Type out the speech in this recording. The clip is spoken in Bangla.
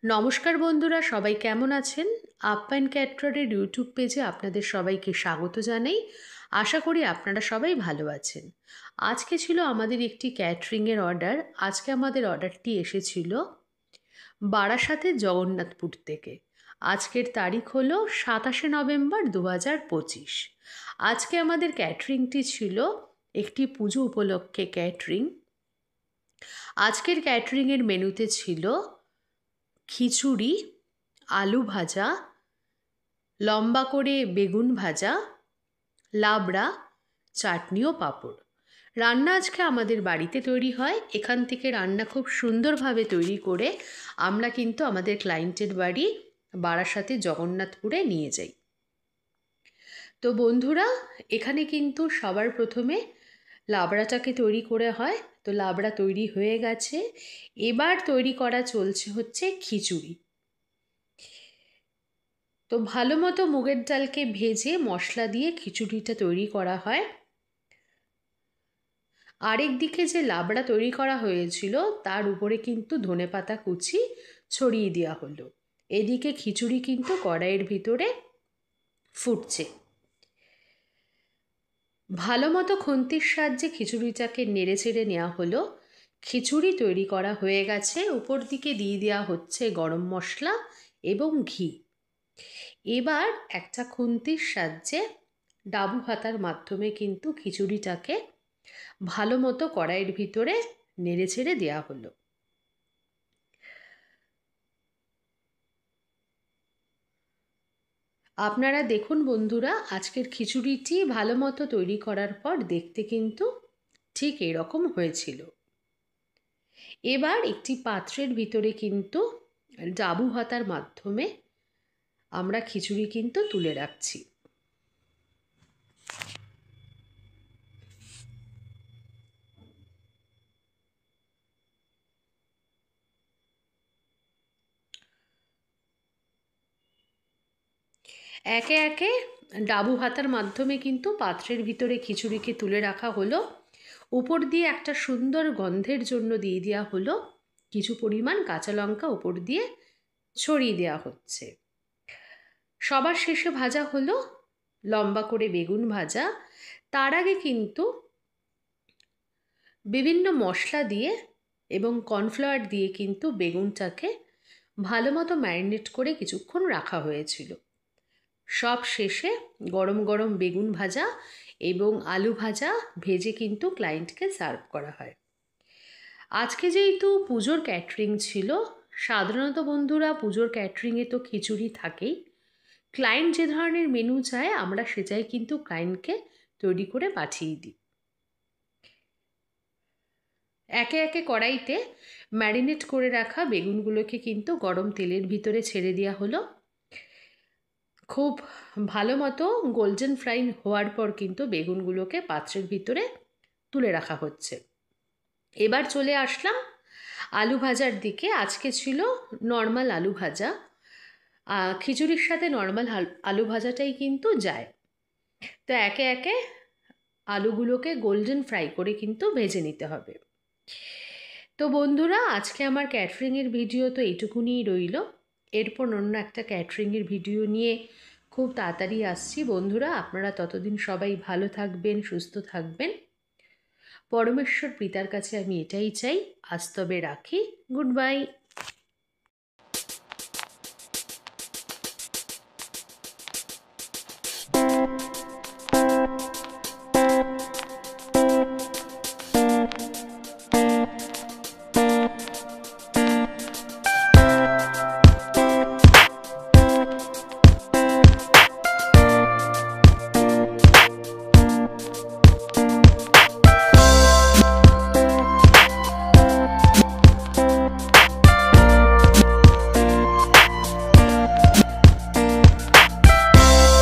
নমস্কার বন্ধুরা, সবাই কেমন আছেন? আপ্যায়ন ক্যাটারারের ইউটিউব পেজে আপনাদের সবাইকে স্বাগত জানাই। আশা করি আপনারা সবাই ভালো আছেন। আজকে ছিল আমাদের একটি ক্যাটারিংয়ের অর্ডার। আজকে আমাদের অর্ডারটি এসেছিল বারাসাতের জগন্নাথপুর থেকে। আজকের তারিখ হলো 27 নভেম্বর 2025। আজকে আমাদের ক্যাটারিংটি ছিল একটি পুজো উপলক্ষে ক্যাটারিং। আজকের ক্যাটারিংয়ের মেনুতে ছিল খিচুড়ি, আলু ভাজা, লম্বা করে বেগুন ভাজা, লাবড়া, চাটনি ও পাঁপড়। রান্না আজকে আমাদের বাড়িতে তৈরি হয়। এখান থেকে রান্না খুব সুন্দরভাবে তৈরি করে আমরা কিন্তু আমাদের ক্লায়েন্টের বাড়ি বারাসাতে জগন্নাথপুরে নিয়ে যাই। তো বন্ধুরা, এখানে কিন্তু সবার প্রথমে লাবড়াটাকে তৈরি করে হয়। তো লাবড়া তৈরি হয়ে গেছে। এবার তৈরি করা চলছে হচ্ছে খিচুড়ি। তো ভালো মতো মুগের ডালকে ভেজে মশলা দিয়ে খিচুড়িটা তৈরি করা হয়। আরেক দিকে যে লাবড়া তৈরি করা হয়েছিল তার উপরে কিন্তু ধনেপাতা কুচি ছড়িয়ে দেওয়া হলো। এদিকে খিচুড়ি কিন্তু কড়াইয়ের ভিতরে ফুটছে। ভালো মতো খুন্তির সাহায্যে খিচুড়িটাকে নেড়ে চেড়ে নেওয়া হলো। খিচুড়ি তৈরি করা হয়ে গেছে। উপর দিকে দিয়ে দেওয়া হচ্ছে গরম মশলা এবং ঘি। এবার একটা খুন্তির সাহায্যে ডাবু হাতার মাধ্যমে কিন্তু খিচুড়িটাকে ভালো মতো কড়াইয়ের ভিতরে নেড়ে ছেড়ে দেওয়া হলো। আপনারা দেখুন বন্ধুরা, আজকের খিচুড়িটি ভালো মতো তৈরি করার পর দেখতে কিন্তু ঠিক এরকম হয়েছিল। এবার একটি পাত্রের ভিতরে কিন্তু ডাবু হাতার মাধ্যমে আমরা খিচুড়ি কিন্তু তুলে রাখছি। একে একে ডাবু হাতার মাধ্যমে কিন্তু পাত্রের ভিতরে খিচুড়িকে তুলে রাখা হলো। উপর দিয়ে একটা সুন্দর গন্ধের জন্য দিয়ে দেওয়া হলো কিছু পরিমাণ কাঁচা লঙ্কা, উপর দিয়ে ছড়িয়ে দেওয়া হচ্ছে। সবার শেষে ভাজা হলো লম্বা করে বেগুন ভাজা। তার আগে কিন্তু বিভিন্ন মশলা দিয়ে এবং কর্নফ্লাওয়ার দিয়ে কিন্তু বেগুনটাকে ভালো মতো ম্যারিনেট করে কিছুক্ষণ রাখা হয়েছিল। সব শেষে গরম গরম বেগুন ভাজা এবং আলু ভাজা ভেজে কিন্তু ক্লায়েন্টকে সার্ভ করা হয়। আজকে যেহেতু পুজোর ক্যাটারিং ছিল, সাধারণত বন্ধুরা পুজোর ক্যাটারিংয়ে তো খিচুড়ি থাকেই। ক্লায়েন্ট যে ধরনের মেনু চায় আমরা সেটাই কিন্তু ক্লায়েন্টকে তৈরি করে পাঠিয়ে দিই। একে একে কড়াইতে ম্যারিনেট করে রাখা বেগুনগুলোকে কিন্তু গরম তেলের ভিতরে ছেড়ে দেওয়া হলো। খুব ভালো মতো গোল্ডেন ফ্রাই হওয়ার পর কিন্তু বেগুনগুলোকে পাত্রের ভিতরে তুলে রাখা হচ্ছে। এবার চলে আসলাম আলু ভাজার দিকে। আজকে ছিল নর্মাল আলু ভাজা। খিচুড়ির সাথে নর্মাল আলু ভাজাটাই কিন্তু যায়। তো একে একে আলুগুলোকে গোল্ডেন ফ্রাই করে কিন্তু ভেজে নিতে হবে। তো বন্ধুরা, আজকে আমার ক্যাটারিংয়ের ভিডিও তো এইটুকুনিই রইল। এরপর অন্য একটা ক্যাটারিংয়ের ভিডিও নিয়ে খুব তাড়াতাড়ি আসছি। বন্ধুরা, আপনারা ততদিন সবাই ভালো থাকবেন, সুস্থ থাকবেন। পরমেশ্বর পিতার কাছে আমি এটাই চাই। আজ তবে রাখি। Good bye.